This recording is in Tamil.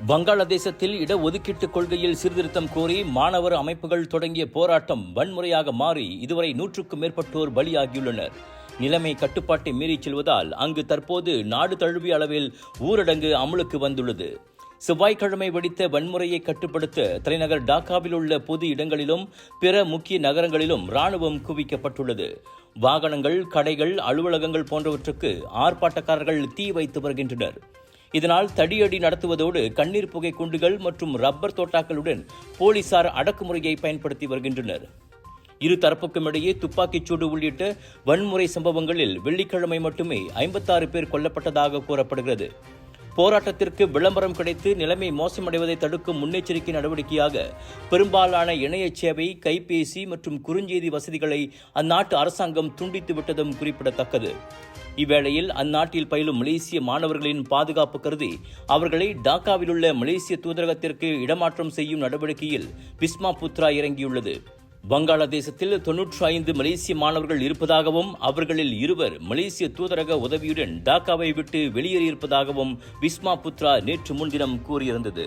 வங்காளதேசத்தில் இடஒதுக்கீட்டு கொள்கையில் சீர்திருத்தம் கோரி மாணவர் அமைப்புகள் தொடங்கிய போராட்டம் வன்முறையாக மாறி இதுவரை 100க்கும் மேற்பட்டோர் பலியாகியுள்ளனர். நிலைமை கட்டுப்பாட்டை மீறிச் செல்வதால் அங்கு தற்போது நாடு தழுவிய அளவில் ஊரடங்கு அமலுக்கு வந்துள்ளது. செவ்வாய்க்கிழமை வெடித்த வன்முறையை கட்டுப்படுத்த தலைநகர் டாக்காவில் உள்ள பொது இடங்களிலும் பிற முக்கிய நகரங்களிலும் ராணுவம் குவிக்கப்பட்டுள்ளது. வாகனங்கள், கடைகள், அலுவலகங்கள் போன்றவற்றுக்கு ஆர்ப்பாட்டக்காரர்கள் தீ வைத்து வருகின்றனர். இதனால் தடியடி நடத்துவதோடு கண்ணீர் புகை குண்டுகள் மற்றும் ரப்பர் தோட்டாக்களுடன் போலீசார் அடக்குமுறையை பயன்படுத்தி வருகின்றனர். இரு தரப்புக்கும் இடையே துப்பாக்கிச்சூடு உள்ளிட்ட வன்முறை சம்பவங்களில் வெள்ளிக்கிழமை மட்டுமே 56 பேர் கொல்லப்பட்டதாக கூறப்படுகிறது. போராட்டத்திற்கு விளம்பரம் கிடைத்து நிலைமை மோசமடைவதை தடுக்கும் முன்னெச்சரிக்கை நடவடிக்கையாக பெரும்பாலான இணைய சேவை, கைபேசி மற்றும் குறுஞ்செய்தி வசதிகளை அந்நாட்டு அரசாங்கம் துண்டித்து விட்டதும் குறிப்பிடத்தக்கது. இவ்வேளையில் அந்நாட்டில் பயிலும் மலேசிய மாணவர்களின் பாதுகாப்பு கருதி அவர்களை டாக்காவில் உள்ள மலேசிய தூதரகத்திற்கு இடமாற்றம் செய்யும் நடவடிக்கையில் பிஸ்மா புத்ரா இறங்கியுள்ளது. வங்காளதேசத்தில் 95 மலேசிய மாணவர்கள் இருப்பதாகவும் அவர்களில் 2 மலேசிய தூதரக உதவியுடன் டாக்காவை விட்டு வெளியேறியிருப்பதாகவும் பிஸ்மா புத்ரா நேற்று முன்தினம் கூறியிருந்தது.